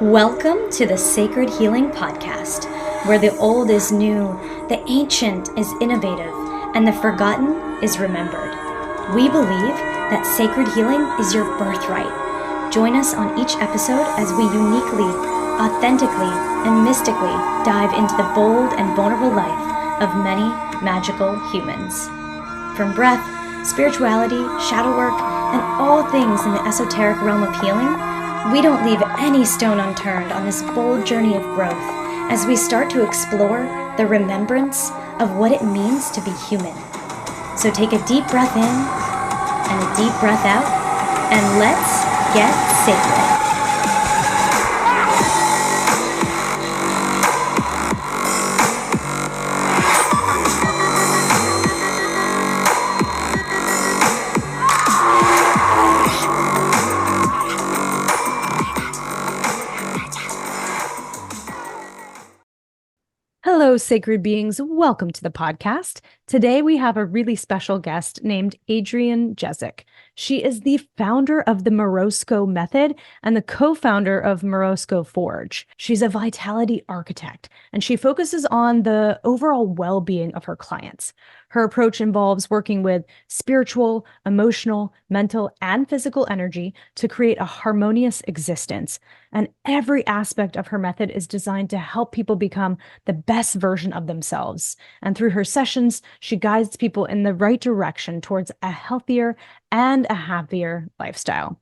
Welcome to the Seikird Healing Podcast, where the old is new, the ancient is innovative, and the forgotten is remembered. We believe that sacred healing is your birthright. Join us on each episode as we uniquely, authentically, and mystically dive into the bold and vulnerable life of many magical humans. From breath, spirituality, shadow work, and all things in the esoteric realm of healing, we don't leave any stone unturned on this bold journey of growth as we start to explore the remembrance of what it means to be human. So take a deep breath in and a deep breath out, and let's get sacred. Hello, sacred beings. Welcome to the podcast. Today, we have a really special guest named Adrienne Jezick. She is the founder of the Morozko Method and the co-founder of Morozko Forge. She's a vitality architect, and she focuses on the overall well-being of her clients. Her approach involves working with spiritual, emotional, mental, and physical energy to create a harmonious existence. And every aspect of her method is designed to help people become the best version of themselves. And through her sessions, she guides people in the right direction towards a healthier and a happier lifestyle.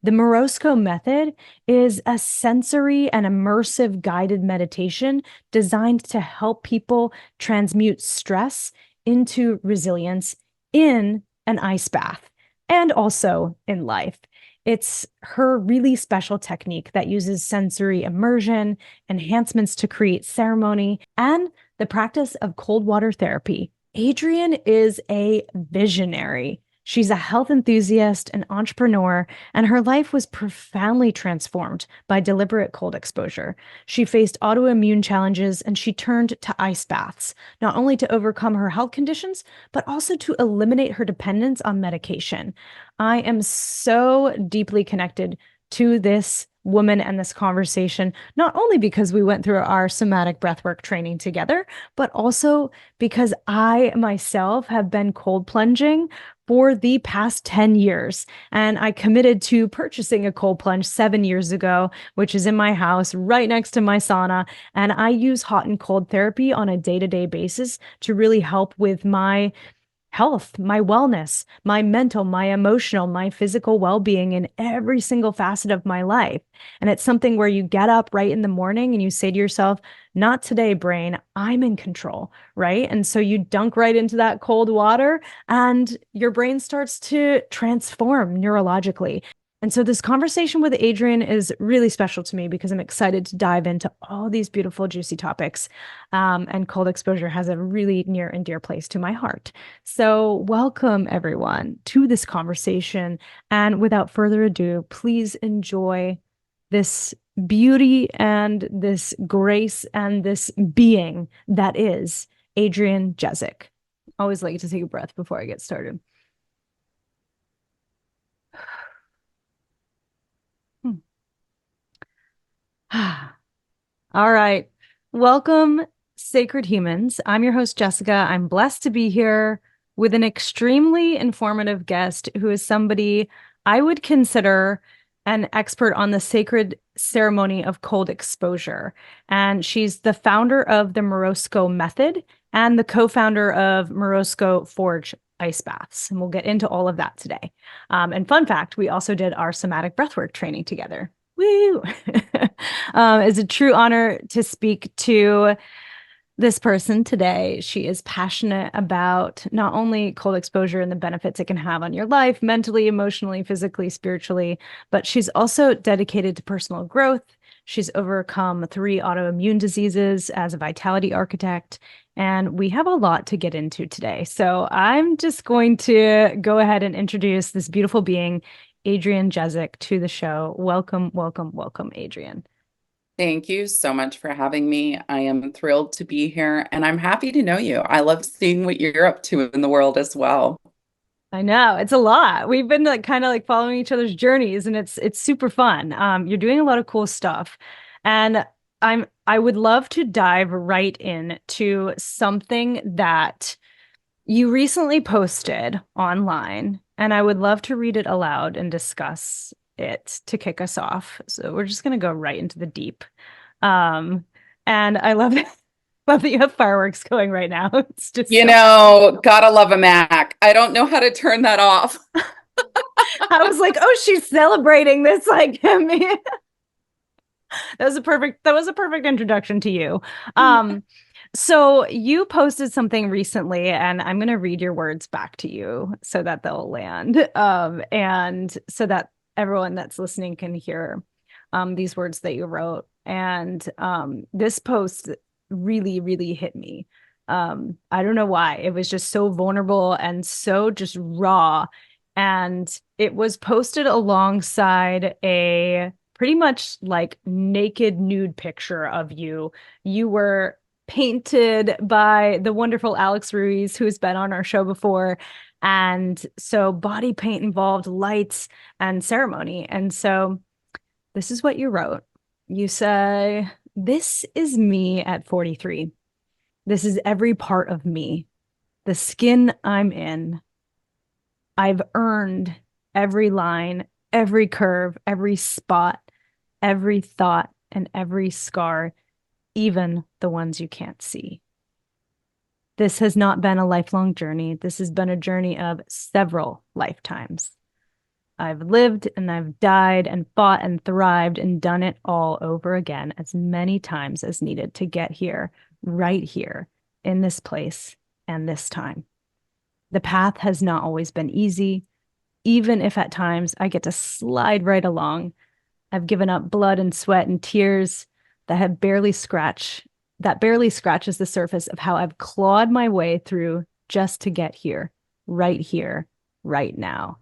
The Morozko Method is a sensory and immersive guided meditation designed to help people transmute stress into resilience in an ice bath and also in life. It's her really special technique that uses sensory immersion, enhancements to create ceremony, and the practice of cold water therapy. Adrienne is a visionary. She's a health enthusiast, an entrepreneur, and her life was profoundly transformed by deliberate cold exposure. She faced autoimmune challenges and she turned to ice baths, not only to overcome her health conditions, but also to eliminate her dependence on medication. I am so deeply connected to this woman and this conversation, not only because we went through our somatic breathwork training together, but also because I myself have been cold plunging for the past 10 years. And I committed to purchasing a cold plunge 7 years ago, which is in my house right next to my sauna. And I use hot and cold therapy on a day-to-day basis to really help with my health, my wellness, my mental, my emotional, my physical well-being in every single facet of my life. And it's something where you get up right in the morning and you say to yourself, not today, brain, I'm in control, right? And so you dunk right into that cold water and your brain starts to transform neurologically. And so this conversation with Adrienne is really special to me because I'm excited to dive into all these beautiful, juicy topics. And cold exposure has a really near and dear place to my heart. So welcome, everyone, to this conversation. And without further ado, please enjoy this beauty and this grace and this being that is Adrienne Jezick. Always like to take a breath before I get started. All right. Welcome, Sacred Humans. I'm your host, Jessica. I'm blessed to be here with an extremely informative guest who is somebody I would consider an expert on the sacred ceremony of cold exposure. And she's the founder of the Morozko Method and the co-founder of Morozko Forge ice baths. And we'll get into all of that today. And fun fact, we also did our somatic breathwork training together. Woo! It's a true honor to speak to this person today. She is passionate about not only cold exposure and the benefits it can have on your life, mentally, emotionally, physically, spiritually, but she's also dedicated to personal growth. She's overcome 3 autoimmune diseases as a vitality architect, and we have a lot to get into today. So I'm just going to go ahead and introduce this beautiful being, Adrienne Jezick, to the show. Welcome, welcome, welcome, Adrienne. Thank you so much for having me. I am thrilled to be here and I'm happy to know you. I love seeing what you're up to in the world as well. I know it's a lot. We've been like kind of like following each other's journeys and it's super fun. You're doing a lot of cool stuff. And I would love to dive right in to something that you recently posted online, and I would love to read it aloud and discuss it to kick us off. So we're just going to go right into the deep. Um, and I love love that you have fireworks going right now. It's just You so know, gotta love a Mac. I don't know how to turn that off. I was like, oh, she's celebrating this like me. That was a perfect introduction to you. Yeah. So you posted something recently, and I'm going to read your words back to you so that they'll land, and so that everyone that's listening can hear these words that you wrote. And this post really, really hit me. I don't know why. It was just so vulnerable and so just raw. And it was posted alongside a pretty much like naked nude picture of you. You were painted by the wonderful Alex Ruiz, who's been on our show before. And so body paint involved lights and ceremony. And so this is what you wrote. You say, "This is me at 43. This is every part of me, the skin I'm in. I've earned every line, every curve, every spot, every thought, and every scar, even the ones you can't see. This has not been a lifelong journey. This has been a journey of several lifetimes. I've lived and I've died and fought and thrived and done it all over again as many times as needed to get here, right here, in this place and this time. The path has not always been easy, even if at times I get to slide right along. I've given up blood and sweat and tears that barely scratches the surface of how I've clawed my way through just to get here, right now.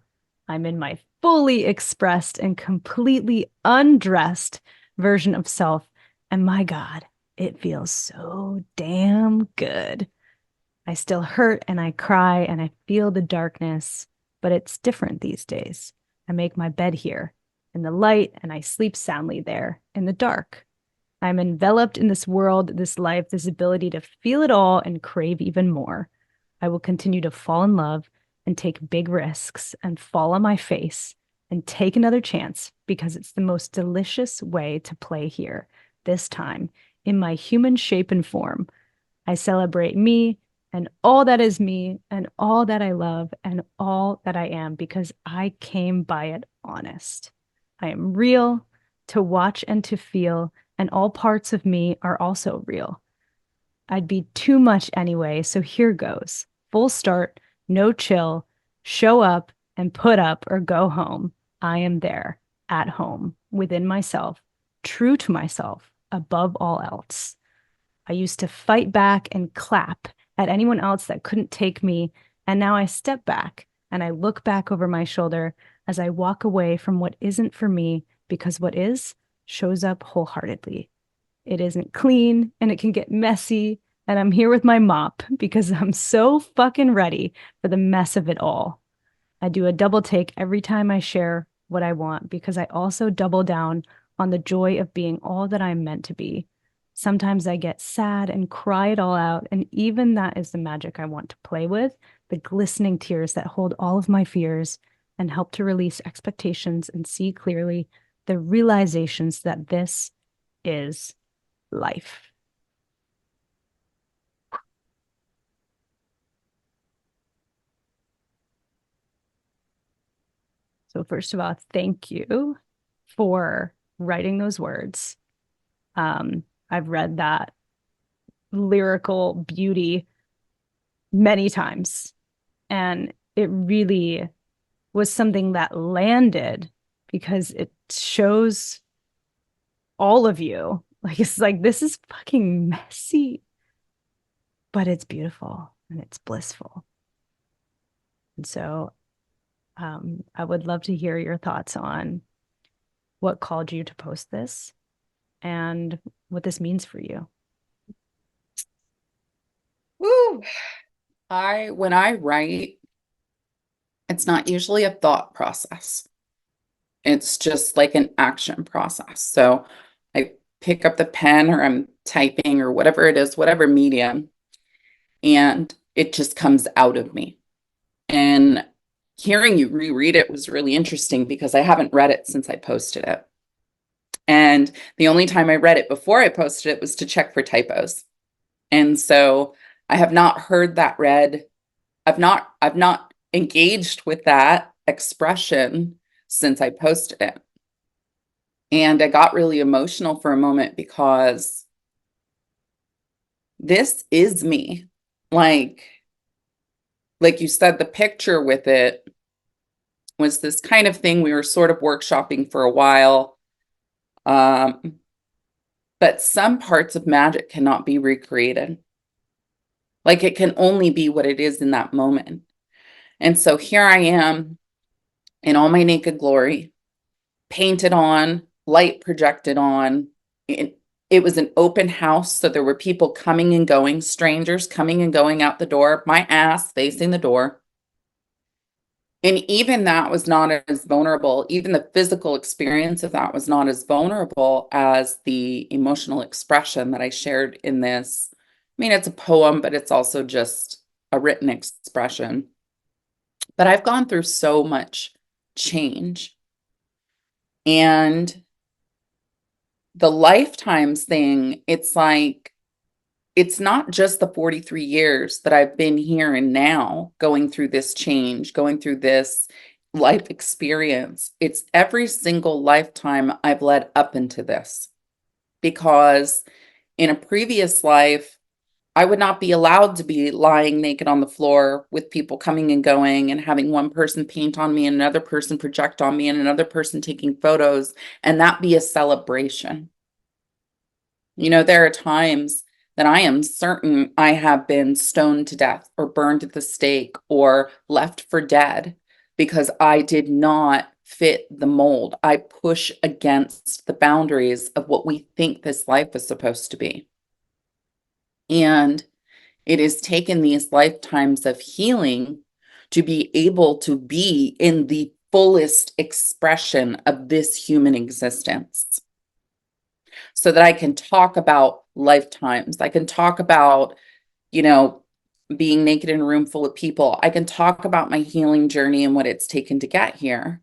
I'm in my fully expressed and completely undressed version of self. And my God, it feels so damn good. I still hurt and I cry and I feel the darkness, but it's different these days. I make my bed here in the light and I sleep soundly there in the dark. I'm enveloped in this world, this life, this ability to feel it all and crave even more. I will continue to fall in love and take big risks and fall on my face and take another chance because it's the most delicious way to play here, this time, in my human shape and form. I celebrate me and all that is me and all that I love and all that I am because I came by it honest. I am real to watch and to feel, and all parts of me are also real. I'd be too much anyway, so here goes. Full start, no chill, show up and put up or go home. I am there, at home, within myself, true to myself, above all else. I used to fight back and clap at anyone else that couldn't take me, and now I step back and I look back over my shoulder as I walk away from what isn't for me because what is shows up wholeheartedly. It isn't clean and it can get messy, and I'm here with my mop because I'm so fucking ready for the mess of it all. I do a double take every time I share what I want because I also double down on the joy of being all that I'm meant to be. Sometimes I get sad and cry it all out, and even that is the magic I want to play with, the glistening tears that hold all of my fears and help to release expectations and see clearly the realizations that this is life. So first of all, thank you for writing those words. I've read that lyrical beauty many times, and it really was something that landed because it shows all of you. Like, it's like, this is fucking messy, but it's beautiful and it's blissful. And so I would love to hear your thoughts on what called you to post this and what this means for you. Woo. When I write, It's not usually a thought process. It's just like an action process. So I pick up the pen or I'm typing or whatever it is, whatever medium, and it just comes out of me. And hearing you reread it was really interesting because I haven't read it since I posted it. And the only time I read it before I posted it was to check for typos. And so I have not heard that read. I've not engaged with that expression since I posted it. And I got really emotional for a moment because this is me. Like you said, the picture with it was this kind of thing we were sort of workshopping for a while. But some parts of magic cannot be recreated. Like it can only be what it is in that moment. And so here I am in all my naked glory, painted on, light projected on. It was an open house, so there were people coming and going, strangers coming and going out the door, my ass facing the door. And even that was not as vulnerable. Even the physical experience of that was not as vulnerable as the emotional expression that I shared in this. I mean, it's a poem, but it's also just a written expression. But I've gone through so much change. And the lifetimes thing, it's like, it's not just the 43 years that I've been here and now going through this change, going through this life experience. It's every single lifetime I've led up into this. Because in a previous life, I would not be allowed to be lying naked on the floor with people coming and going and having one person paint on me and another person project on me and another person taking photos and that be a celebration. You know, there are times that I am certain I have been stoned to death or burned at the stake or left for dead because I did not fit the mold. I push against the boundaries of what we think this life is supposed to be. And it has taken these lifetimes of healing to be able to be in the fullest expression of this human existence. So that I can talk about lifetimes. I can talk about, being naked in a room full of people. I can talk about my healing journey and what it's taken to get here.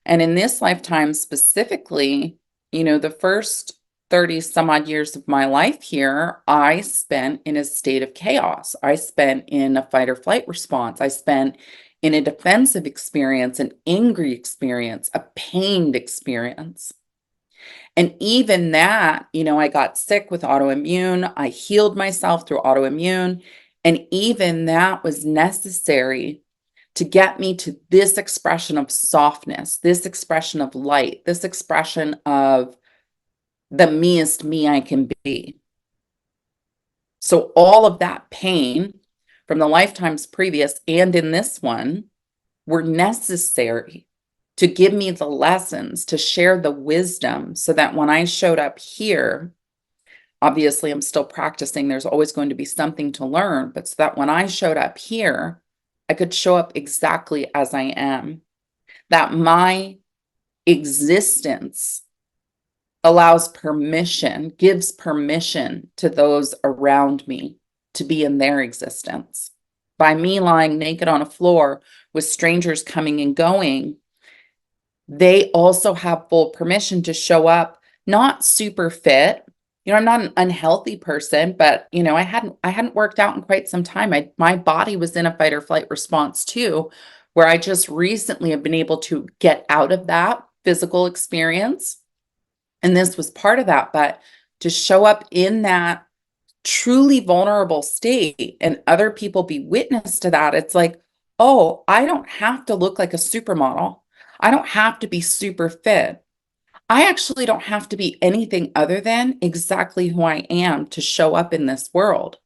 And in this lifetime specifically, the first 30 some odd years of my life here, I spent in a state of chaos. I spent in a fight or flight response. I spent in a defensive experience, an angry experience, a pained experience. And even that, I got sick with autoimmune. I healed myself through autoimmune. And even that was necessary to get me to this expression of softness, this expression of light, this expression of the meest me I can be. So all of that pain from the lifetimes previous and in this one were necessary to give me the lessons, to share the wisdom so that when I showed up here, obviously I'm still practicing, there's always going to be something to learn, but so that when I showed up here, I could show up exactly as I am, that my existence allows permission, gives permission to those around me to be in their existence. By me lying naked on a floor with strangers coming and going, they also have full permission to show up, not super fit. I'm not an unhealthy person, but I hadn't worked out in quite some time. My body was in a fight or flight response too, where I just recently have been able to get out of that physical experience. And this was part of that, but to show up in that truly vulnerable state and other people be witness to that, it's like, oh, I don't have to look like a supermodel. I don't have to be super fit. I actually don't have to be anything other than exactly who I am to show up in this world,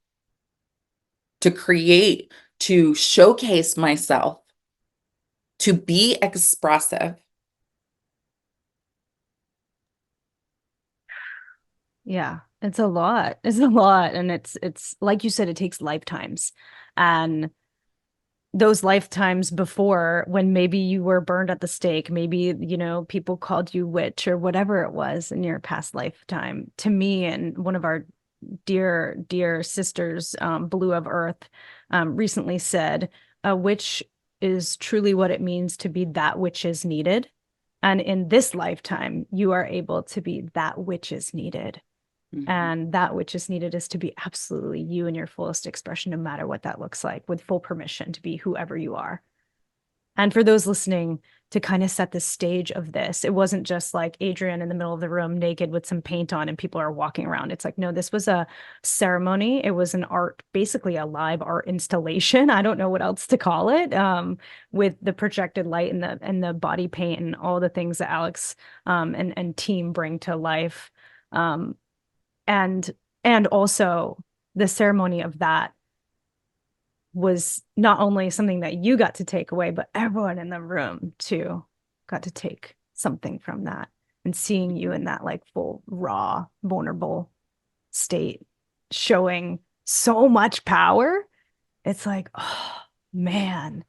to create, to showcase myself, to be expressive. Yeah, it's a lot. It's a lot. And it's like you said, it takes lifetimes. And those lifetimes before, when maybe you were burned at the stake, maybe, you know, people called you witch or whatever it was in your past lifetime. To me, and one of our dear sisters, Blue of Earth, recently said, a witch is truly what it means to be that which is needed. And in this lifetime, you are able to be that which is needed. And that which is needed is to be absolutely you in your fullest expression, no matter what that looks like, with full permission to be whoever you are. And for those listening, to kind of set the stage of this, it wasn't just like Adrienne in the middle of the room naked with some paint on and people are walking around. It's like, no, this was a ceremony. It was an art, basically a live art installation. I don't know what else to call it, with the projected light and the body paint and all the things that Alex and team bring to life. And also the ceremony of that was not only something that you got to take away, but everyone in the room too got to take something from that. And seeing you in that like full, raw, vulnerable state, showing so much power, it's like, oh man,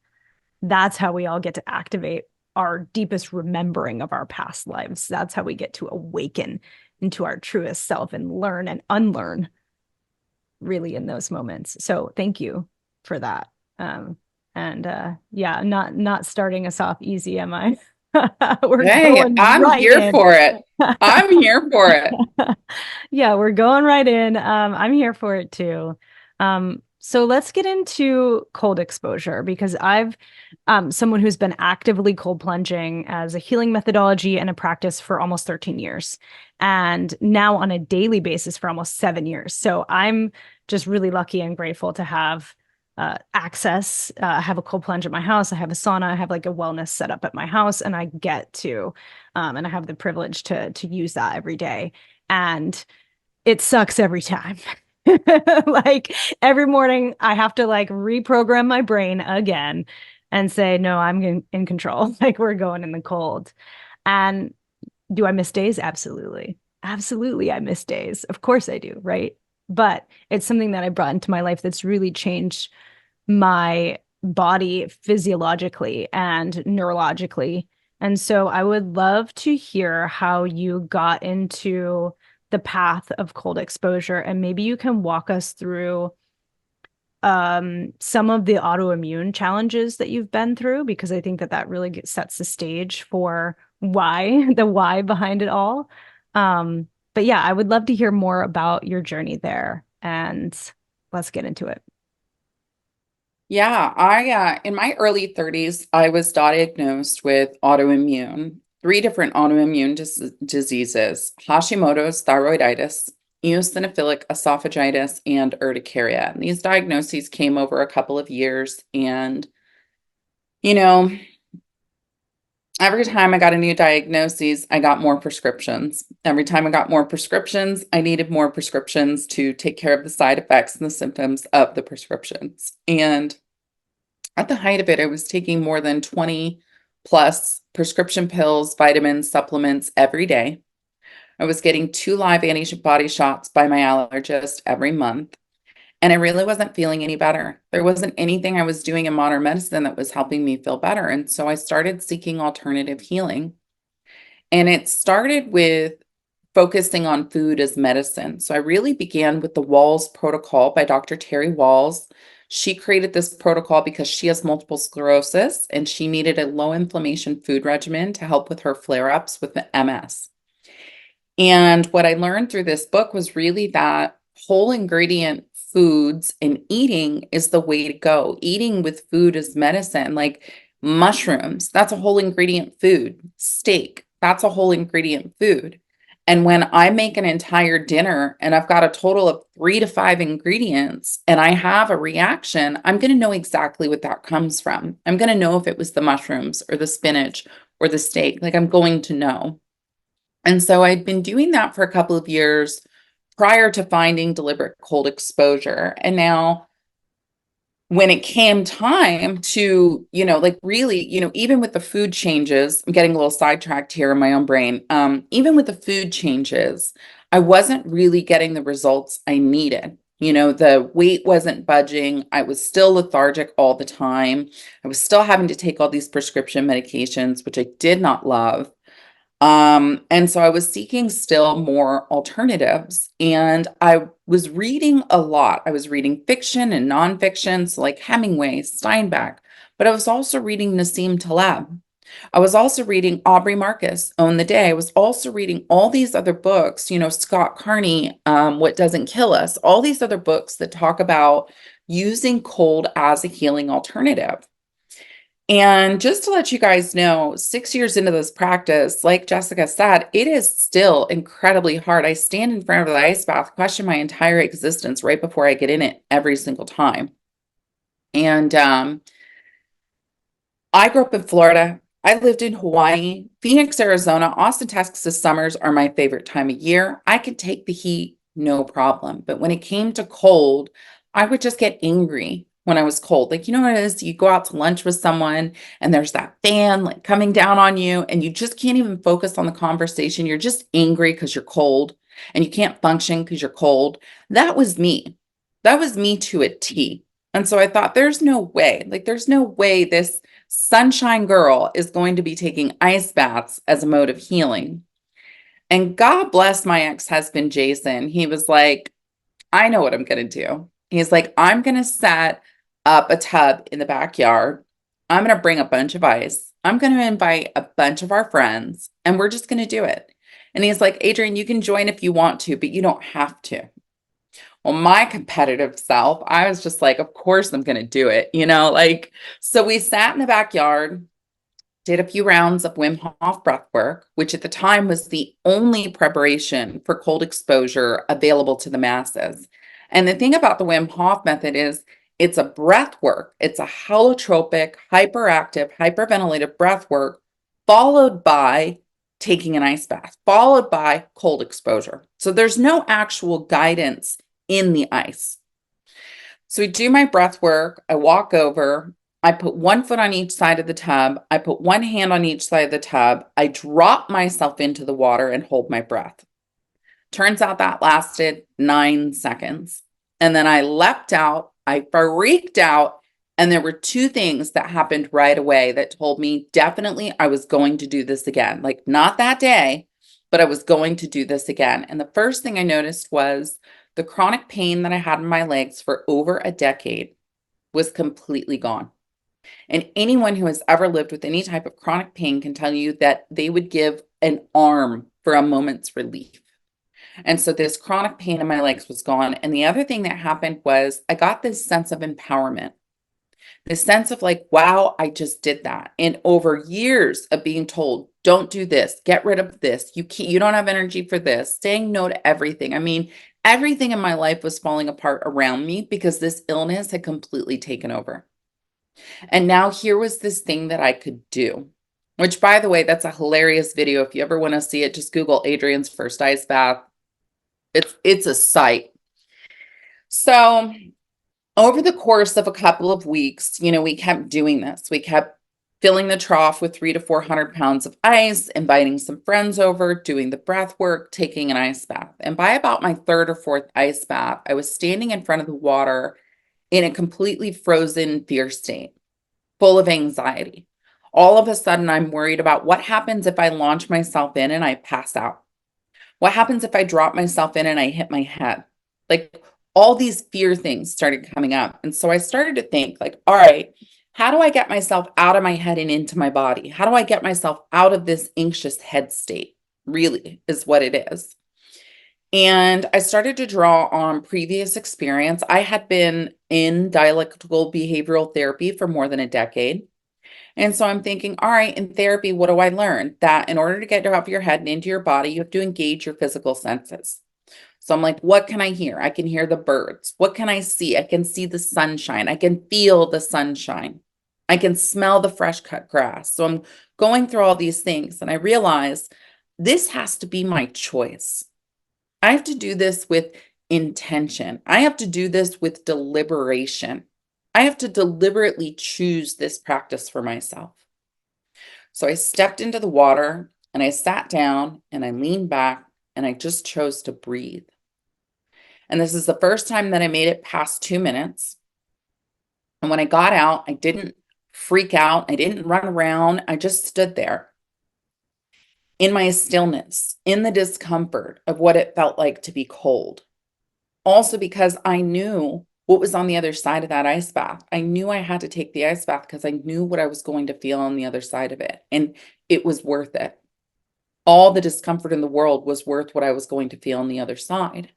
that's how we all get to activate our deepest remembering of our past lives. That's how we get to awaken into our truest self and learn and unlearn really in those moments. So thank you for that. Yeah, not starting us off easy, am I? I'm here for it. I'm here for it. Yeah, we're going right in. I'm here for it too. So let's get into cold exposure, because I've someone who's been actively cold plunging as a healing methodology and a practice for almost 13 years, and now on a daily basis for almost 7 years. So I'm just really lucky and grateful to have access. I have a cold plunge at my house. I have a sauna. I have like a wellness setup at my house, and I get to, and I have the privilege to use that every day. And it sucks every time. Like every morning I have to like reprogram my brain again and say, no, I'm in control. Like we're going in the cold. And do I miss days? Absolutely. Absolutely. I miss days. Of course I do. Right. But it's something that I brought into my life that's really changed my body physiologically and neurologically. And so I would love to hear how you got into the path of cold exposure, and maybe you can walk us through some of the autoimmune challenges that you've been through, because I think that really sets the stage for the why behind it all. But yeah, I would love to hear more about your journey there, and let's get into it. Yeah, I in my early 30s, I was diagnosed with autoimmune, 3 different autoimmune diseases: Hashimoto's thyroiditis, eosinophilic esophagitis, and urticaria. And these diagnoses came over a couple of years, and every time I got a new diagnosis, I got more prescriptions. Every time I got more prescriptions, I needed more prescriptions to take care of the side effects and the symptoms of the prescriptions. And at the height of it, I was taking more than 20 plus prescription pills, vitamins, supplements every day. I was getting 2 live antibody shots by my allergist every month. And I really wasn't feeling any better. There wasn't anything I was doing in modern medicine that was helping me feel better. And so I started seeking alternative healing. And it started with focusing on food as medicine. So I really began with the Walls protocol by Dr. Terry Walls. She created this protocol because she has multiple sclerosis and she needed a low inflammation food regimen to help with her flare-ups with the MS. And what I learned through this book was really that whole ingredient foods and eating is the way to go. Eating with food as medicine, like mushrooms, that's a whole ingredient food. Steak, that's a whole ingredient food. And when I make an entire dinner and I've got a total of 3 to 5 ingredients and I have a reaction, I'm going to know exactly what that comes from. I'm going to know if it was the mushrooms or the spinach or the steak. Like I'm going to know. And so I'd been doing that for a couple of years prior to finding deliberate cold exposure. And now when it came time to, really, even with the food changes, I'm getting a little sidetracked here in my own brain. Even with the food changes, I wasn't really getting the results I needed. The weight wasn't budging. I was still lethargic all the time. I was still having to take all these prescription medications, which I did not love. And so I was seeking still more alternatives, and I was reading a lot. I was reading fiction and nonfiction, so like Hemingway, Steinbeck, but I was also reading Nassim Taleb. I was also reading Aubrey Marcus, Own the Day. I was also reading all these other books, Scott Carney, What Doesn't Kill Us, all these other books that talk about using cold as a healing alternative. And just to let you guys know, 6 years into this practice, like Jessica said, it is still incredibly hard. I stand in front of the ice bath, question my entire existence right before I get in it every single time. And I grew up in Florida. I lived in Hawaii, Phoenix, Arizona, Austin, Texas. Summers are my favorite time of year. I could take the heat, no problem. But when it came to cold, I would just get angry when I was cold. Like, you know what it is? You go out to lunch with someone and there's that fan like coming down on you and you just can't even focus on the conversation. You're just angry because you're cold and you can't function because you're cold. That was me. That was me to a T. And so I thought, there's no way this sunshine girl is going to be taking ice baths as a mode of healing. And God bless my ex-husband, Jason. He was like, I know what I'm going to do. He's like, I'm going to set up a tub in the backyard. I'm going to bring a bunch of ice. I'm going to invite a bunch of our friends and we're just going to do it. And he's like, Adrienne, you can join if you want to, but you don't have to. Well, my competitive self, I was just like, of course I'm going to do it, so we sat in the backyard, did a few rounds of Wim Hof breath work, which at the time was the only preparation for cold exposure available to the masses. And the thing about the Wim Hof method is it's a breath work. It's a holotropic, hyperactive, hyperventilative breath work, followed by taking an ice bath, followed by cold exposure. So there's no actual guidance in the ice. So we do my breath work. I walk over. I put one foot on each side of the tub. I put one hand on each side of the tub. I drop myself into the water and hold my breath. Turns out that lasted 9 seconds. And then I leapt out. I freaked out. And there were two things that happened right away that told me definitely I was going to do this again. Like not that day, but I was going to do this again. And the first thing I noticed was the chronic pain that I had in my legs for over a decade was completely gone. And anyone who has ever lived with any type of chronic pain can tell you that they would give an arm for a moment's relief. And so this chronic pain in my legs was gone. And the other thing that happened was I got this sense of empowerment, this sense of like, wow, I just did that. And over years of being told, don't do this, get rid of this, you don't have energy for this, saying no to everything. I mean, everything in my life was falling apart around me because this illness had completely taken over. And now here was this thing that I could do, which, by the way, that's a hilarious video. If you ever want to see it, just Google Adrienne's first ice bath. It's a sight. So over the course of a couple of weeks, we kept doing this. We kept filling the trough with 300 to 400 pounds of ice, inviting some friends over, doing the breath work, taking an ice bath. And by about my third or fourth ice bath, I was standing in front of the water in a completely frozen fear state, full of anxiety. All of a sudden, I'm worried about what happens if I launch myself in and I pass out? What happens if I drop myself in and I hit my head? Like all these fear things started coming up. And so I started to think like, all right, how do I get myself out of my head and into my body? How do I get myself out of this anxious head state? Really is what it is. And I started to draw on previous experience. I had been in dialectical behavioral therapy for more than a decade. And so I'm thinking, all right, in therapy, what do I learn? That in order to get out of your head and into your body, you have to engage your physical senses. So I'm like, what can I hear? I can hear the birds. What can I see? I can see the sunshine. I can feel the sunshine. I can smell the fresh cut grass. So I'm going through all these things and I realize this has to be my choice. I have to do this with intention. I have to do this with deliberation. I have to deliberately choose this practice for myself. So I stepped into the water and I sat down and I leaned back and I just chose to breathe. And this is the first time that I made it past 2 minutes. And when I got out, I didn't freak out. I didn't run around. I just stood there in my stillness, in the discomfort of what it felt like to be cold. Also, because I knew what was on the other side of that ice bath. I knew I had to take the ice bath because I knew what I was going to feel on the other side of it. And it was worth it. All the discomfort in the world was worth what I was going to feel on the other side.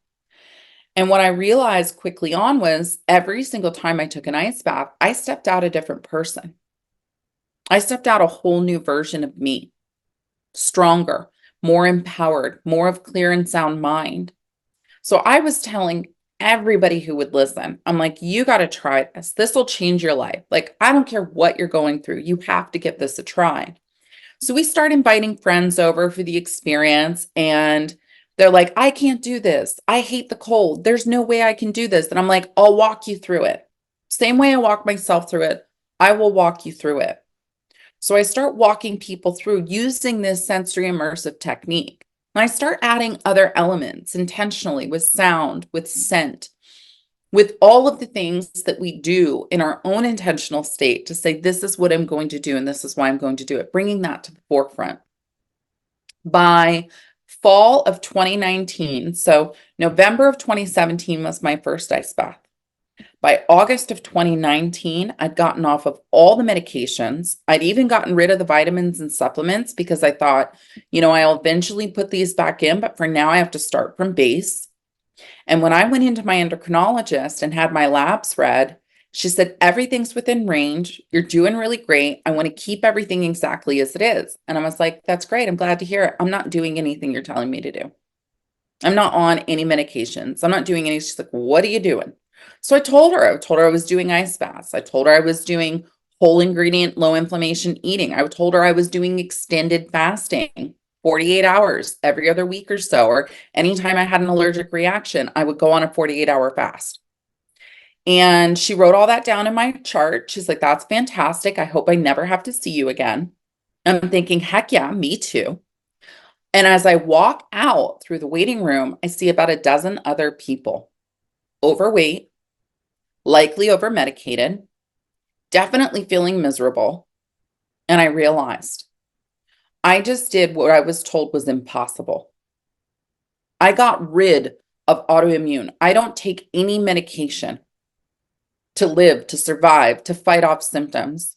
And what I realized quickly on was every single time I took an ice bath, I stepped out a different person. I stepped out a whole new version of me, stronger, more empowered, more of clear and sound mind. So I was telling everybody who would listen, I'm like, you got to try this. This will change your life. Like, I don't care what you're going through. You have to give this a try. So we start inviting friends over for the experience, and they're like, I can't do this. I hate the cold. There's no way I can do this. And I'm like, I'll walk you through it. Same way I walk myself through it, I will walk you through it. So I start walking people through using this sensory immersive technique. And I start adding other elements intentionally with sound, with scent, with all of the things that we do in our own intentional state to say, this is what I'm going to do, and this is why I'm going to do it, bringing that to the forefront. By fall of 2019, so November of 2017 was my first ice bath. By August of 2019, I'd gotten off of all the medications. I'd even gotten rid of the vitamins and supplements because I thought, I'll eventually put these back in, but for now I have to start from base. And when I went into my endocrinologist and had my labs read, she said, everything's within range. You're doing really great. I want to keep everything exactly as it is. And I was like, that's great. I'm glad to hear it. I'm not doing anything you're telling me to do. I'm not on any medications. I'm not doing any. She's like, what are you doing? So I told her I was doing ice baths. I told her I was doing whole ingredient, low inflammation eating. I told her I was doing extended fasting, 48 hours every other week or so, or anytime I had an allergic reaction, I would go on a 48-hour fast. And she wrote all that down in my chart. She's like, that's fantastic. I hope I never have to see you again. I'm thinking, heck yeah, me too. And as I walk out through the waiting room, I see about a dozen other people, overweight, likely over-medicated, definitely feeling miserable. And I realized I just did what I was told was impossible. I got rid of autoimmune. I don't take any medication to live, to survive, to fight off symptoms.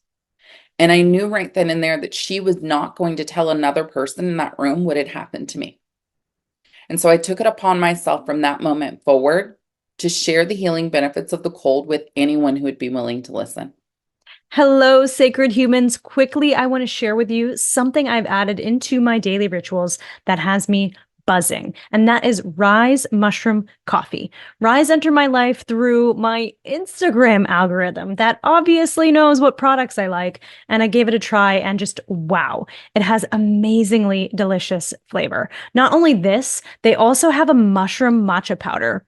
And I knew right then and there that she was not going to tell another person in that room what had happened to me. And so I took it upon myself from that moment forward to share the healing benefits of the cold with anyone who would be willing to listen. Hello, sacred humans. Quickly, I want to share with you something I've added into my daily rituals that has me buzzing, and that is Rise Mushroom Coffee. Rise entered my life through my Instagram algorithm that obviously knows what products I like, and I gave it a try, and just wow, it has amazingly delicious flavor. Not only this, they also have a mushroom matcha powder.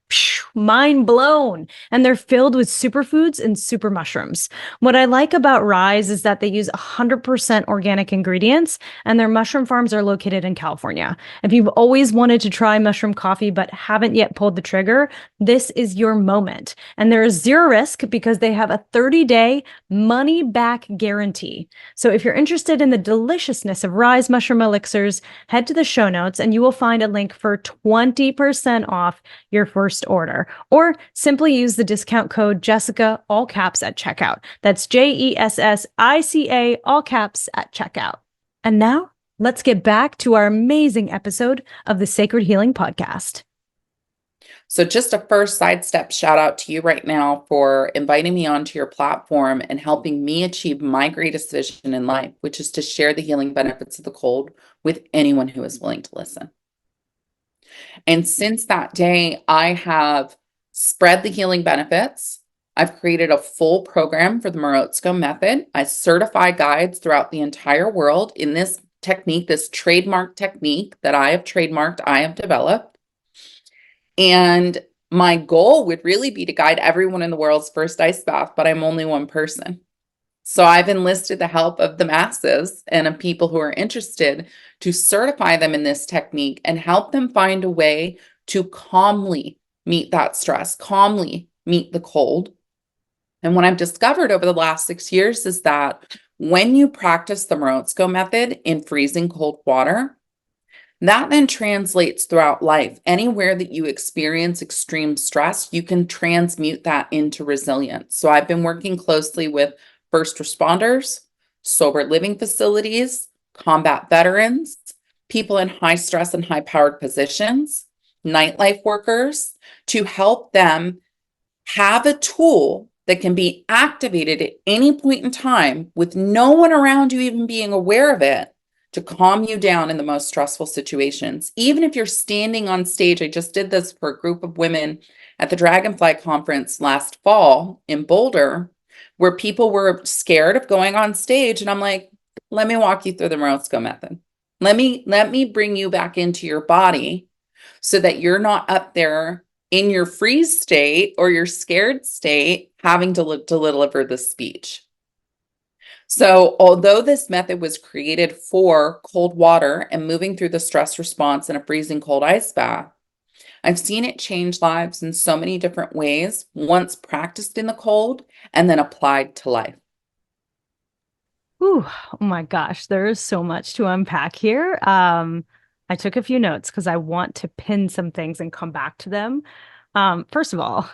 Mind blown. And they're filled with superfoods and super mushrooms. What I like about Rise is that they use 100% organic ingredients, and their mushroom farms are located in California. If you've always wanted to try mushroom coffee but haven't yet pulled the trigger, this is your moment. And there is zero risk because they have a 30-day money-back guarantee. So if you're interested in the deliciousness of Rise mushroom elixirs, head to the show notes and you will find a link for 20% off your first order. Or simply use the discount code Jessica, all caps, at checkout. That's JESSICA, all caps, at checkout. And now, let's get back to our amazing episode of the Seikird Healing Podcast. So just a first sidestep shout out to you right now for inviting me onto your platform and helping me achieve my greatest vision in life, which is to share the healing benefits of the cold with anyone who is willing to listen. And since that day, I have spread the healing benefits. I've created a full program for the Morokzo Method. I certify guides throughout the entire world in this technique, this trademark technique that I have trademarked, I have developed. And my goal would really be to guide everyone in the world's first ice bath, but I'm only one person. So I've enlisted the help of the masses and of people who are interested to certify them in this technique and help them find a way to calmly meet that stress, calmly meet the cold. And what I've discovered over the last 6 years is that when you practice the Morozko method in freezing cold water, that then translates throughout life. Anywhere that you experience extreme stress, you can transmute that into resilience. So I've been working closely with first responders, sober living facilities, combat veterans, people in high stress and high powered positions, nightlife workers, to help them have a tool that can be activated at any point in time with no one around you even being aware of it, to calm you down in the most stressful situations. Even if you're standing on stage, I just did this for a group of women at the Dragonfly conference last fall in Boulder, where people were scared of going on stage. And I'm like, let me walk you through the Morozko method. Let me bring you back into your body so that you're not up there in your freeze state or your scared state having to deliver the speech. So although this method was created for cold water and moving through the stress response in a freezing cold ice bath, I've seen it change lives in so many different ways, once practiced in the cold and then applied to life. Ooh, oh my gosh, there is so much to unpack here. I took a few notes because I want to pin some things and come back to them. First of all,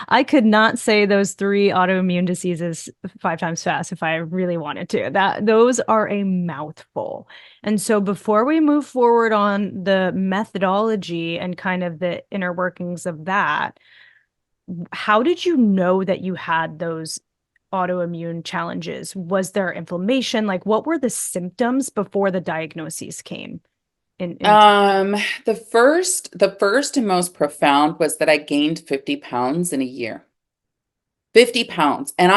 I could not say those 3 autoimmune diseases 5 times fast if I really wanted to. Those are a mouthful. And so before we move forward on the methodology and kind of the inner workings of that, how did you know that you had those autoimmune challenges? Was there inflammation? Like, what were the symptoms before the diagnoses came? The first and most profound was that I gained 50 pounds in a year. 50 pounds. And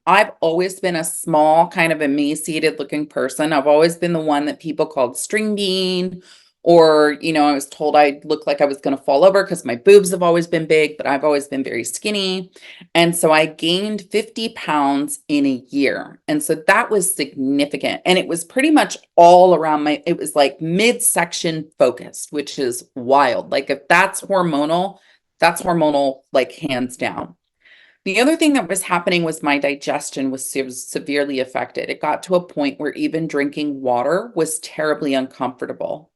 I've always been a small, kind of emaciated looking person. I've always been the one that people called string bean, or, I was told I looked like I was going to fall over because my boobs have always been big, but I've always been very skinny. And so I gained 50 pounds in a year. And so that was significant. And it was pretty much all around it was like midsection focused, which is wild. Like if that's hormonal, like hands down. The other thing that was happening was my digestion was severely affected. It got to a point where even drinking water was terribly uncomfortable.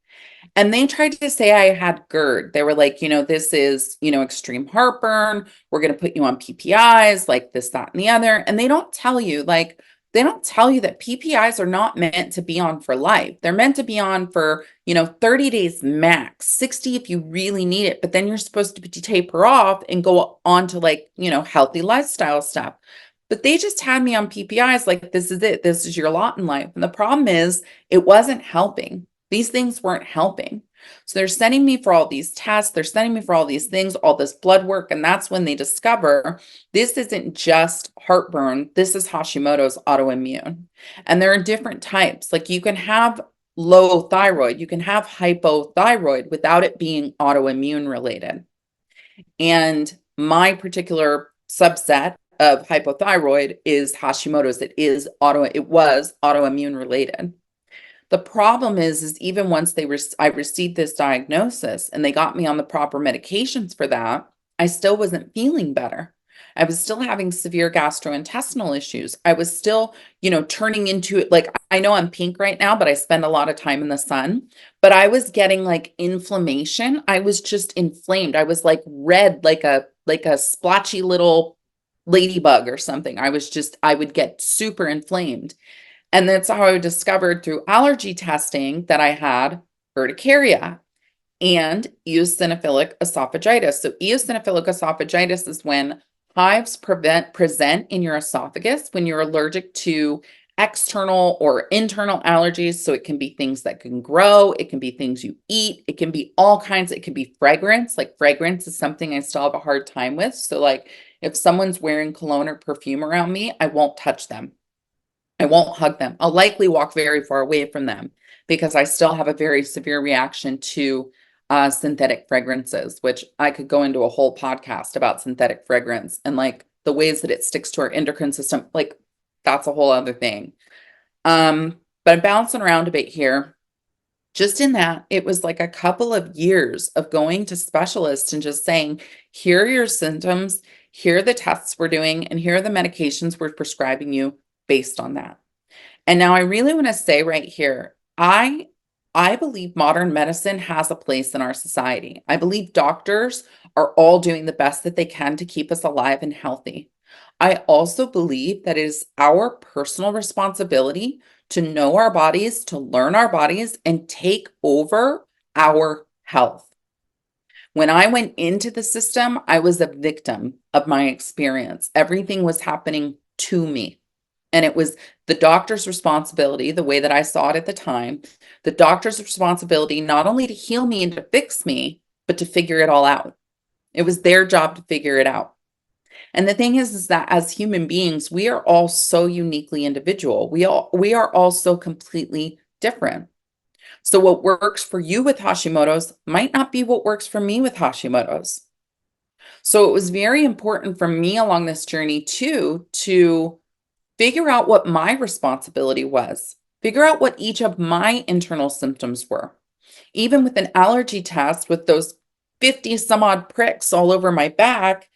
And they tried to say I had GERD. They were like, this is, extreme heartburn. We're going to put you on PPIs, like this, that, and the other. And they don't tell you that PPIs are not meant to be on for life. They're meant to be on for, 30 days max, 60 if you really need it. But then you're supposed to taper off and go on to healthy lifestyle stuff. But they just had me on PPIs like, this is it. This is your lot in life. And the problem is it wasn't helping. These things weren't helping. So they're sending me for all these tests. They're sending me for all these things, all this blood work. And that's when they discover this isn't just heartburn. This is Hashimoto's autoimmune. And there are different types. Like you can have low thyroid, you can have hypothyroid without it being autoimmune related. And my particular subset of hypothyroid is Hashimoto's. It was autoimmune related. The problem is even once I received this diagnosis and they got me on the proper medications for that, I still wasn't feeling better. I was still having severe gastrointestinal issues. I was still, turning into it. Like, I know I'm pink right now, but I spend a lot of time in the sun, but I was getting like inflammation. I was just inflamed. I was like red, like a splotchy little ladybug or something. I would get super inflamed. And that's how I discovered through allergy testing that I had urticaria and eosinophilic esophagitis. So eosinophilic esophagitis is when hives present in your esophagus when you're allergic to external or internal allergies. So it can be things that can grow. It can be things you eat. It can be all kinds. It can be fragrance. Like fragrance is something I still have a hard time with. So like if someone's wearing cologne or perfume around me, I won't touch them. I won't hug them. I'll likely walk very far away from them because I still have a very severe reaction to synthetic fragrances, which I could go into a whole podcast about synthetic fragrance and like the ways that it sticks to our endocrine system. Like that's a whole other thing. But I'm bouncing around a bit here. Just in that, it was like a couple of years of going to specialists and just saying, here are your symptoms, here are the tests we're doing, and here are the medications we're prescribing you based on that. And now I really want to say right here, I believe modern medicine has a place in our society. I believe doctors are all doing the best that they can to keep us alive and healthy. I also believe that it is our personal responsibility to know our bodies, to learn our bodies, and take over our health. When I went into the system, I was a victim of my experience. Everything was happening to me. And it was the doctor's responsibility, the way that I saw it at the time, the doctor's responsibility not only to heal me and to fix me, but to figure it all out. It was their job to figure it out. And the thing is that as human beings, we are all so uniquely individual. We are all so completely different. So what works for you with Hashimoto's might not be what works for me with Hashimoto's. So it was very important for me along this journey too, to figure out what my responsibility was, figure out what each of my internal symptoms were. Even with an allergy test with those 50 some odd pricks all over my back,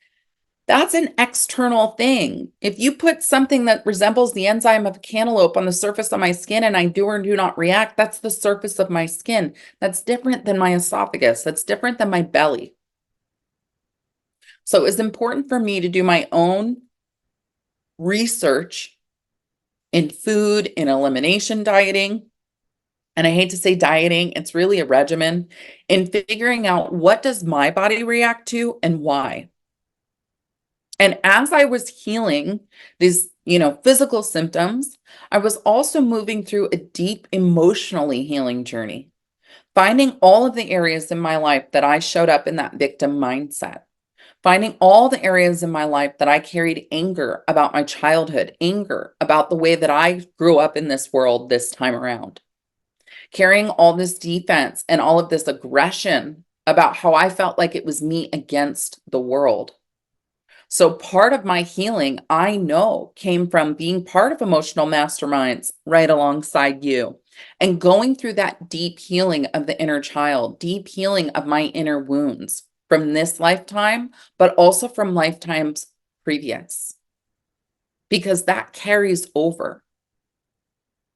that's an external thing. If you put something that resembles the enzyme of a cantaloupe on the surface of my skin and I do or do not react, that's the surface of my skin. That's different than my esophagus. That's different than my belly. So it was important for me to do my own research in food, in elimination dieting. And I hate to say dieting, it's really a regimen in figuring out what does my body react to and why. And as I was healing these, physical symptoms, I was also moving through a deep emotionally healing journey, finding all of the areas in my life that I showed up in that victim mindset, finding all the areas in my life that I carried anger about my childhood, anger about the way that I grew up in this world this time around, carrying all this defense and all of this aggression about how I felt like it was me against the world. So part of my healing, I know, came from being part of emotional masterminds right alongside you and going through that deep healing of the inner child, deep healing of my inner wounds from this lifetime, but also from lifetimes previous, because that carries over.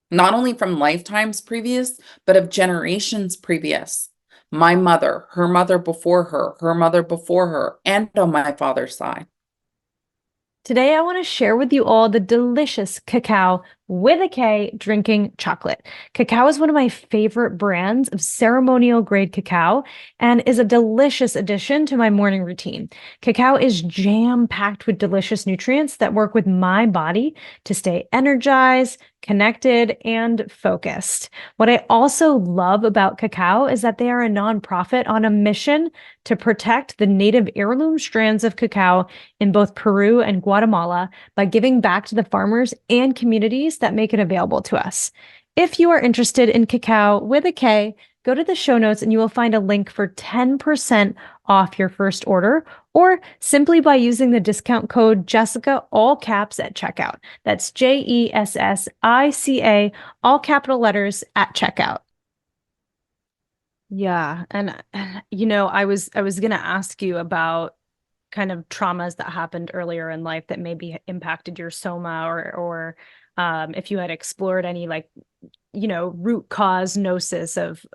Not only from lifetimes previous, but of generations previous. My mother, her mother before her mother before her, and on my father's side. Today, I want to share with you all the delicious KAKAO with a K drinking chocolate. KAKAO is one of my favorite brands of ceremonial grade cacao and is a delicious addition to my morning routine. KAKAO is jam-packed with delicious nutrients that work with my body to stay energized, connected, and focused. What I also love about KAKAO is that they are a nonprofit on a mission to protect the native heirloom strands of cacao in both Peru and Guatemala by giving back to the farmers and communities that make it available to us. If you are interested in KAKAO with a K, go to the show notes and you will find a link for 10% off your first order, or simply by using the discount code Jessica, all caps, at checkout. That's JESSICA, all capital letters, at checkout. Yeah. And I was going to ask you about kind of traumas that happened earlier in life that maybe impacted your soma, or if you had explored any root cause gnosis of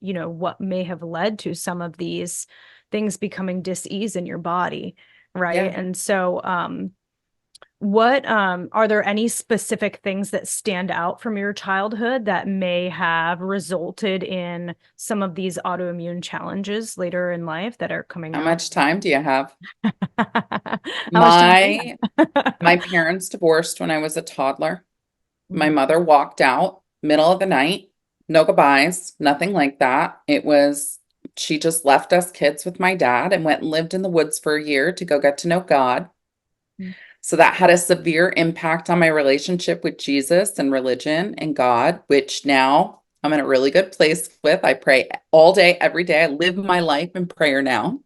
what may have led to some of these things becoming dis-ease in your body, right? Yeah. And so what are there any specific things that stand out from your childhood that may have resulted in some of these autoimmune challenges later in life that are coming How out? much time do you have? How much time do you have? My parents divorced when I was a toddler. My Mm. mother walked out middle of the night, no goodbyes, nothing like that. She just left us kids with my dad and went and lived in the woods for a year to go get to know God. Mm. So that had a severe impact on my relationship with Jesus and religion and God, which now I'm in a really good place with. I pray all day, every day. I live my life in prayer now.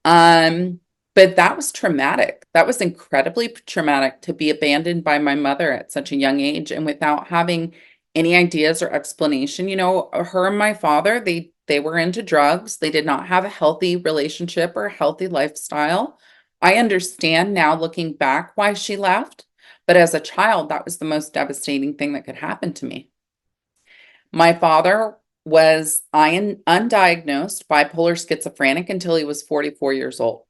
But that was traumatic. That was incredibly traumatic to be abandoned by my mother at such a young age and without having any ideas or explanation. Her and my father, they were into drugs. They did not have a healthy relationship or a healthy lifestyle. I understand now looking back why she left, but as a child, that was the most devastating thing that could happen to me. My father was undiagnosed bipolar schizophrenic until he was 44 years old.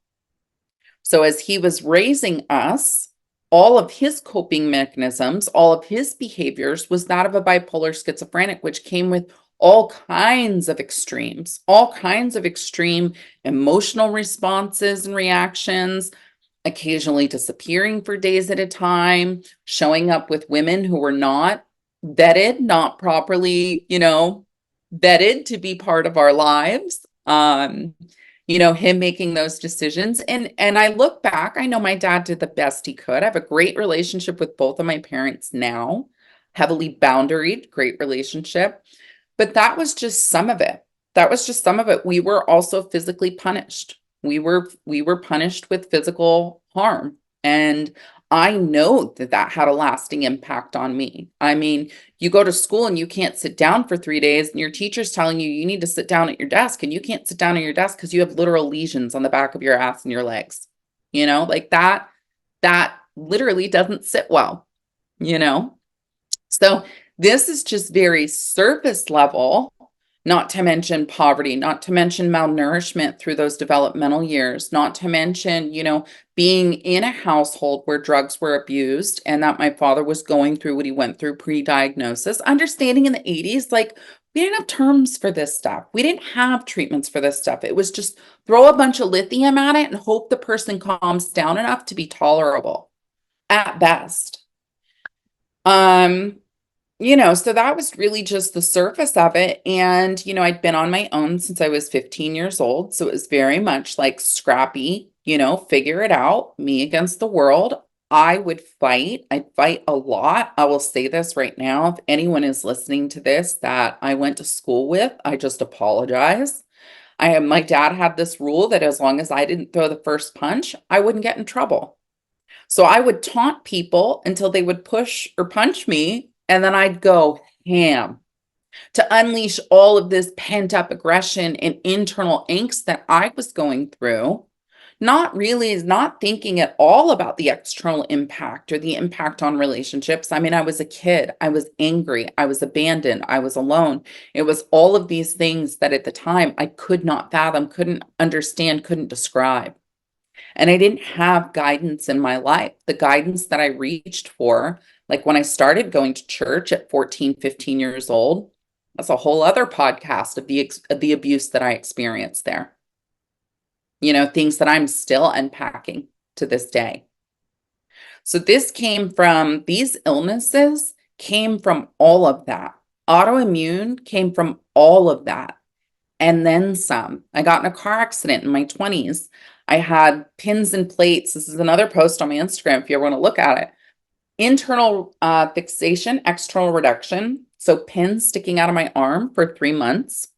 So as he was raising us, all of his coping mechanisms, all of his behaviors was that of a bipolar schizophrenic, which came with all kinds of extremes, all kinds of extreme emotional responses and reactions, occasionally disappearing for days at a time, showing up with women who were not vetted, not properly, vetted to be part of our lives. Him making those decisions. And I look back, I know my dad did the best he could. I have a great relationship with both of my parents now, heavily boundaried, great relationship. But that was just some of it. We were also physically punished. We were punished with physical harm. And I know that had a lasting impact on me. I mean, you go to school and you can't sit down for 3 days, and your teacher's telling you need to sit down at your desk, and you can't sit down at your desk because you have literal lesions on the back of your ass and your legs. Like that literally doesn't sit well, So this is just very surface level, not to mention poverty, not to mention malnourishment through those developmental years, not to mention, being in a household where drugs were abused and that my father was going through what he went through pre-diagnosis, understanding in the 80s, like we didn't have terms for this stuff. We didn't have treatments for this stuff. It was just throw a bunch of lithium at it and hope the person calms down enough to be tolerable at best. So that was really just the surface of it. And, I'd been on my own since I was 15 years old. So it was very much like scrappy, figure it out, me against the world. I would fight. I'd fight a lot. I will say this right now. If anyone is listening to this that I went to school with, I just apologize. My dad had this rule that as long as I didn't throw the first punch, I wouldn't get in trouble. So I would taunt people until they would push or punch me. And then I'd go ham to unleash all of this pent up aggression and internal angst that I was going through. Not thinking at all about the external impact or the impact on relationships. I mean, I was a kid. I was angry. I was abandoned. I was alone. It was all of these things that at the time I could not fathom, couldn't understand, couldn't describe. And I didn't have guidance in my life. The guidance that I reached for, like when I started going to church at 14, 15 years old, that's a whole other podcast of the abuse that I experienced there. Things that I'm still unpacking to this day. So these illnesses came from all of that. Autoimmune came from all of that. And then some. I got in a car accident in my 20s. I had pins and plates. This is another post on my Instagram if you ever want to look at it. Internal fixation, external reduction. So pins sticking out of my arm for 3 months.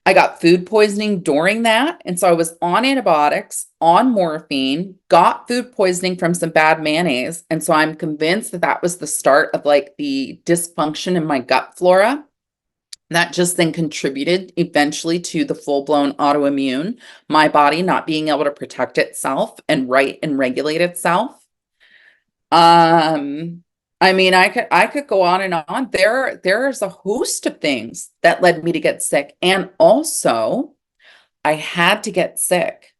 I got food poisoning during that. And so I was on antibiotics, on morphine, got food poisoning from some bad mayonnaise. And so I'm convinced that was the start of like the dysfunction in my gut flora. That just then contributed eventually to the full-blown autoimmune, my body not being able to protect itself and right and regulate itself. I mean, I could go on and on. There's a host of things that led me to get sick. And also, I had to get sick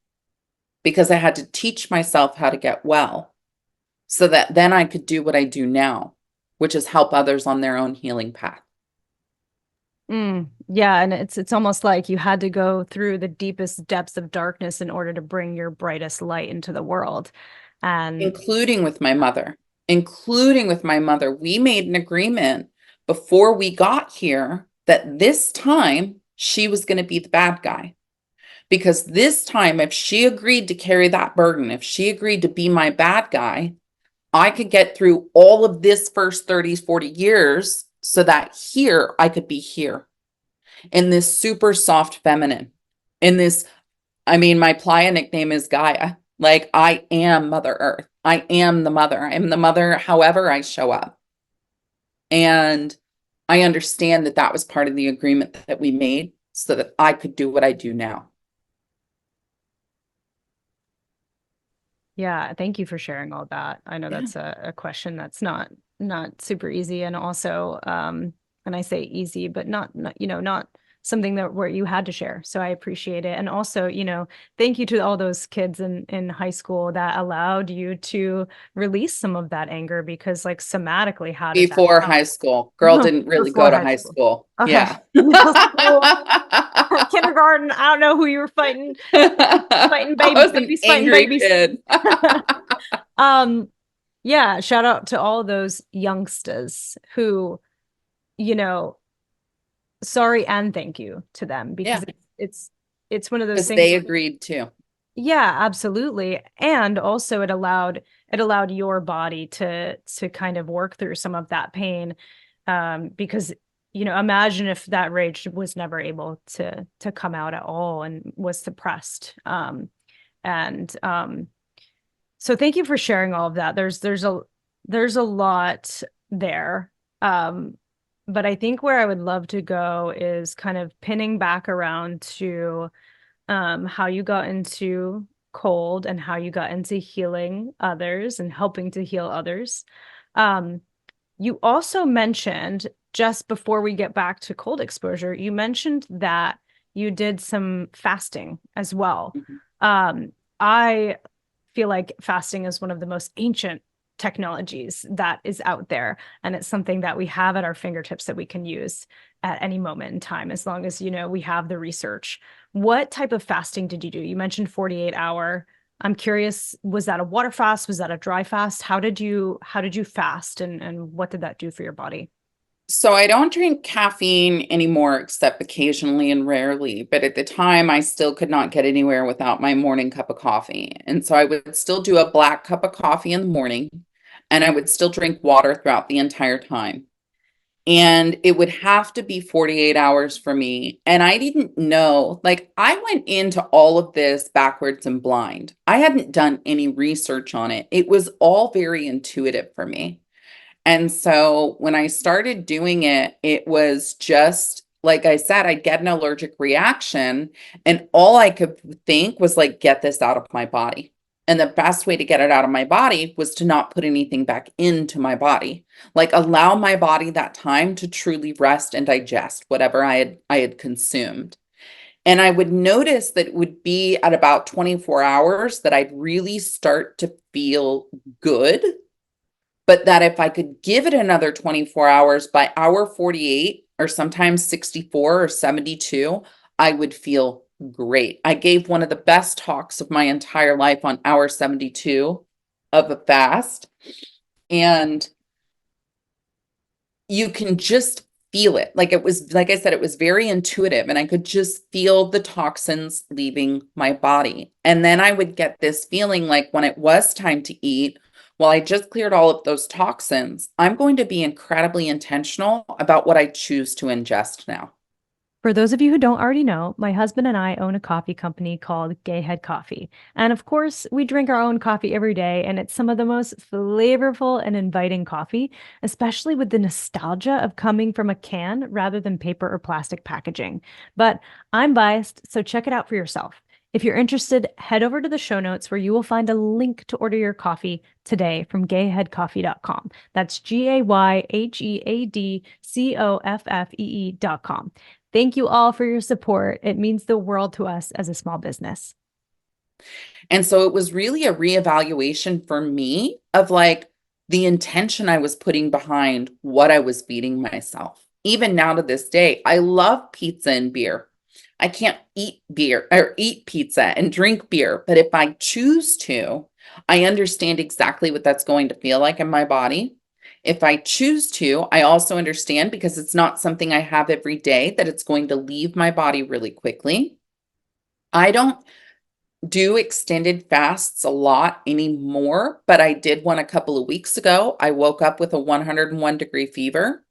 because I had to teach myself how to get well so that then I could do what I do now, which is help others on their own healing path. Yeah. And it's almost like you had to go through the deepest depths of darkness in order to bring your brightest light into the world. And including with my mother, we made an agreement before we got here that this time she was going to be the bad guy. Because this time, if she agreed to carry that burden, if she agreed to be my bad guy, I could get through all of this first 30, 40 years so that here I could be here in this super soft feminine, in this, I mean, my playa nickname is Gaia. Like I am Mother Earth. I am the mother. I am the mother however I show up. And I understand that that was part of the agreement that we made so that I could do what I do now. Yeah, thank you for sharing all that. I know that's a question that's not super easy, and also and I say easy, but not not something that where you had to share. So I appreciate it. And also, thank you to all those kids in high school that allowed you to release some of that anger, because like somatically, how did that Before help? high school, girl didn't really go Before to high high school. school. Okay. Yeah. Middle school, kindergarten. I don't know who you were fighting. Fighting I was an babies, fighting angry babies. kid. Um, yeah, shout out to all those youngsters who, sorry and thank you to them, because Yeah, it's one of those because things they where, agreed too. yeah, absolutely. And also it allowed your body to kind of work through some of that pain. Because imagine if that rage was never able to come out at all and was suppressed. And So thank you for sharing all of that. There's a lot there. Um, but I think where I would love to go is kind of pinning back around to how you got into cold and how you got into healing others and helping to heal others. Um, you also mentioned, just before we get back to cold exposure, you mentioned that you did some fasting as well. Mhm. I feel like fasting is one of the most ancient technologies that is out there, and it's something that we have at our fingertips that we can use at any moment in time, as long as we have the research. What type of fasting did you do? You mentioned 48 hour. I'm curious, was that a water fast? Was that a dry fast? How did you fast, and what did that do for your body? So I don't drink caffeine anymore, except occasionally and rarely. But at the time, I still could not get anywhere without my morning cup of coffee. And so I would still do a black cup of coffee in the morning, and I would still drink water throughout the entire time. And it would have to be 48 hours for me. And I didn't know, like, I went into all of this backwards and blind. I hadn't done any research on it. It was all very intuitive for me. And so when I started doing it, it was just like I said, I'd get an allergic reaction, and all I could think was like, get this out of my body. And the best way to get it out of my body was to not put anything back into my body. Like allow my body that time to truly rest and digest whatever I had consumed. And I would notice that it would be at about 24 hours that I'd really start to feel good, but that if I could give it another 24 hours, by hour 48 or sometimes 64 or 72, I would feel great. I gave one of the best talks of my entire life on hour 72 of a fast. And you can just feel it. Like it was, like I said, it was very intuitive, and I could just feel the toxins leaving my body. And then I would get this feeling like when it was time to eat, well, I just cleared all of those toxins. I'm going to be incredibly intentional about what I choose to ingest now. For those of you who don't already know, my husband and I own a coffee company called Gayhead Coffee. And of course, we drink our own coffee every day, and it's some of the most flavorful and inviting coffee, especially with the nostalgia of coming from a can rather than paper or plastic packaging. But I'm biased, so check it out for yourself. If you're interested, head over to the show notes where you will find a link to order your coffee today from gayheadcoffee.com. That's GAYHEADCOFFEE.com. Thank you all for your support. It means the world to us as a small business. And so it was really a reevaluation for me of like the intention I was putting behind what I was feeding myself. Even now to this day, I love pizza and beer. I can't eat beer or eat pizza and drink beer, but if I choose to, I understand exactly what that's going to feel like in my body. If I choose to, I also understand, because it's not something I have every day, that it's going to leave my body really quickly. I don't do extended fasts a lot anymore, but I did one a couple of weeks ago. I woke up with a 101-degree fever.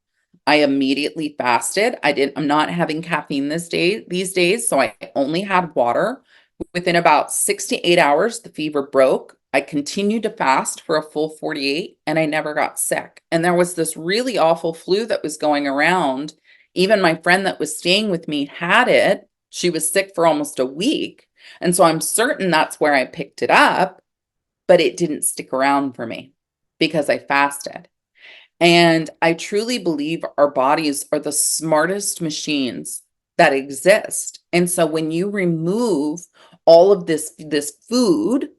I immediately fasted. I'm not having caffeine these days, so I only had water. Within about 6 to 8 hours, the fever broke. I continued to fast for a full 48 and I never got sick. And there was this really awful flu that was going around. Even my friend that was staying with me had it. She was sick for almost a week. And so I'm certain that's where I picked it up, but it didn't stick around for me because I fasted. And I truly believe our bodies are the smartest machines that exist. And so when you remove all of this food,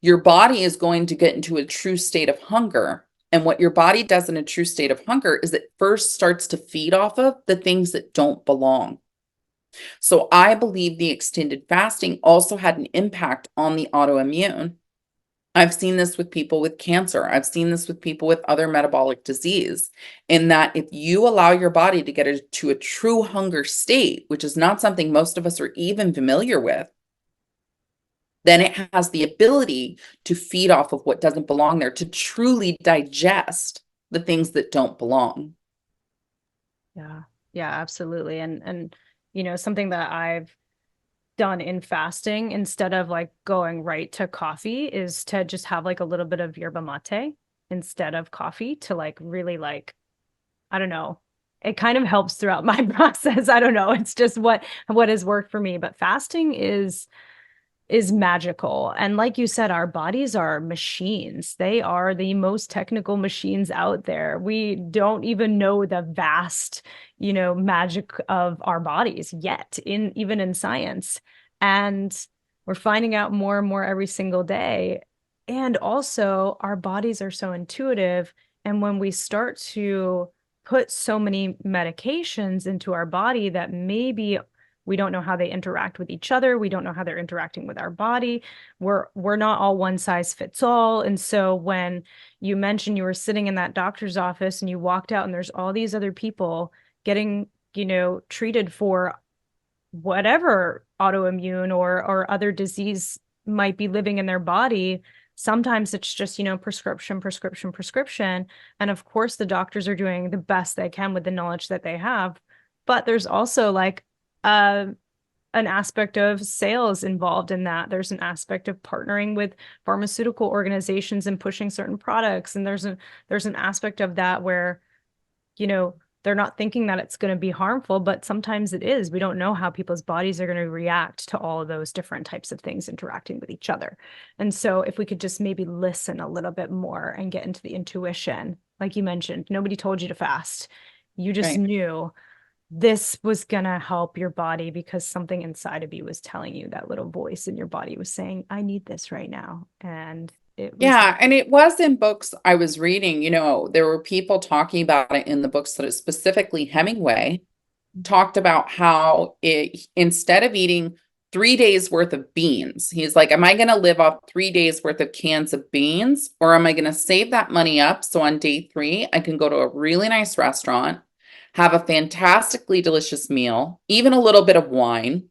your body is going to get into a true state of hunger. And what your body does in a true state of hunger is it first starts to feed off of the things that don't belong. So I believe the extended fasting also had an impact on the autoimmune. I've seen this with people with cancer. I've seen this with people with other metabolic disease, in that if you allow your body to get to a true hunger state, which is not something most of us are even familiar with, then it has the ability to feed off of what doesn't belong there, to truly digest the things that don't belong. Yeah, absolutely. And something that I've done in fasting, instead of like going right to coffee, is to just have like a little bit of yerba mate instead of coffee, to like really, like, I don't know, it kind of helps throughout my process. I don't know. It's just what has worked for me. But fasting is magical. And like you said, our bodies are machines. They are the most technical machines out there. We don't even know the vast, magic of our bodies yet, even in science. And we're finding out more and more every single day. And also, our bodies are so intuitive. And when we start to put so many medications into our body that maybe we don't know how they interact with each other, we don't know how they're interacting with our body, we're not all one size fits all. And so when you mentioned you were sitting in that doctor's office and you walked out and there's all these other people getting, treated for whatever autoimmune or other disease might be living in their body, sometimes it's just, prescription. And of course, the doctors are doing the best they can with the knowledge that they have. But there's also like an aspect of sales involved in that. There's an aspect of partnering with pharmaceutical organizations and pushing certain products. And there's an aspect of that where, they're not thinking that it's going to be harmful, but sometimes it is. We don't know how people's bodies are going to react to all of those different types of things interacting with each other. And so if we could just maybe listen a little bit more and get into the intuition, like you mentioned, nobody told you to fast. You just knew this was going to help your body because something inside of you was telling you, that little voice in your body was saying, I need this right now. And and it was in books I was reading, there were people talking about it in the books, that specifically Hemingway talked about how instead of eating 3 days worth of beans, he's like, am I going to live off 3 days worth of cans of beans, or am I going to save that money up so on day 3 I can go to a really nice restaurant, have a fantastically delicious meal, even a little bit of wine,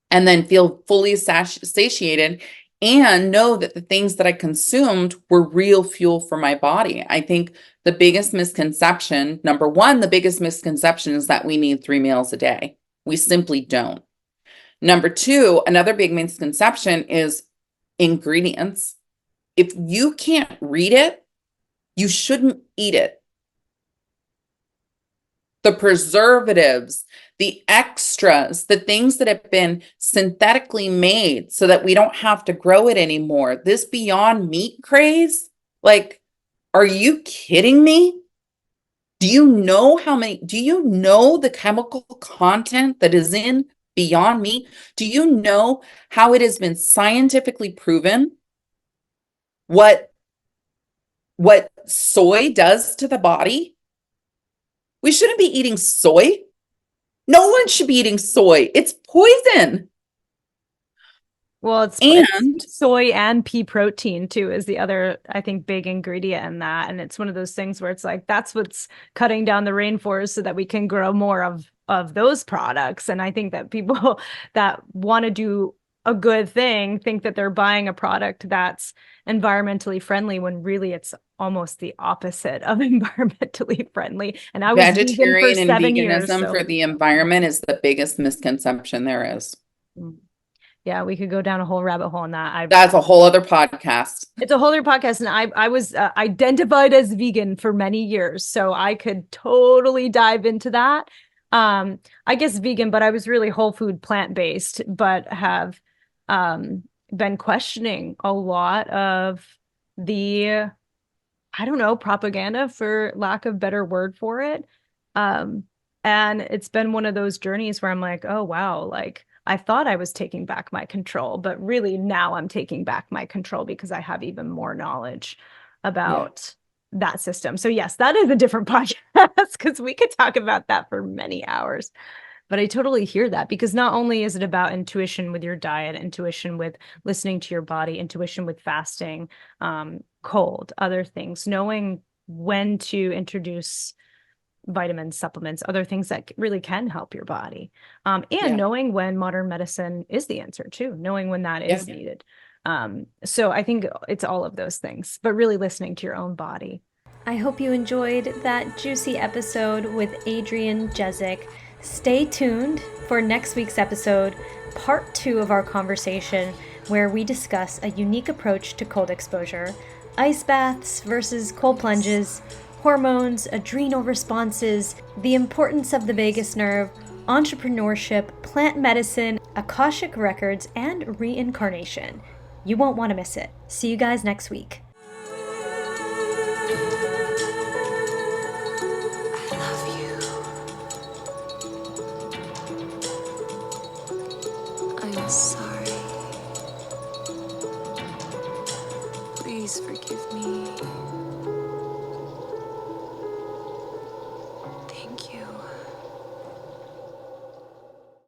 and then feel fully satiated and know that the things that I consumed were real fuel for my body. I think the biggest misconception, number one, the biggest misconception is that we need 3 meals a day. We simply don't. Number two, another big misconception is ingredients. If you can't read it, you shouldn't eat it. The preservatives, the extras, the things that have been synthetically made so that we don't have to grow it anymore. This Beyond Meat craze, like, are you kidding me? Do you know the chemical content that is in Beyond Meat? Do you know how it has been scientifically proven what soy does to the body? We shouldn't be eating soy. No one should be eating soy. It's poison. Well, it's soy and pea protein too is the other, I think, big ingredient in that. And it's one of those things where it's like, that's what's cutting down the rainforest so that we can grow more of those products. And I think that people that want to do a good thing think that they're buying a product that's environmentally friendly, when really it's almost the opposite of environmentally friendly. And I was vegetarian vegan for and 7 veganism years, for the environment is the biggest misconception there is. Yeah, we could go down a whole rabbit hole on that. That's a whole other podcast. It's a whole other podcast, and I was identified as vegan for many years, so I could totally dive into that. I guess vegan, but I was really whole food plant-based, but have been questioning a lot of the, I don't know, propaganda, for lack of better word for it. And it's been one of those journeys where I'm like, oh, wow, like I thought I was taking back my control, but really now I'm taking back my control because I have even more knowledge about that system. So yes, that is a different podcast because we could talk about that for many hours. But I totally hear that, because not only is it about intuition with your diet, intuition with listening to your body, intuition with fasting, cold, other things, knowing when to introduce vitamins, supplements, other things that really can help your body. And knowing when modern medicine is the answer too, knowing when that is needed. So I think it's all of those things, but really listening to your own body. I hope you enjoyed that juicy episode with Adrienne Jezick. Stay tuned for next week's episode, part 2 of our conversation, where we discuss a unique approach to cold exposure, ice baths versus cold plunges, hormones, adrenal responses, the importance of the vagus nerve, entrepreneurship, plant medicine, Akashic records, and reincarnation. You won't want to miss it. See you guys next week. I'm sorry. Please forgive me.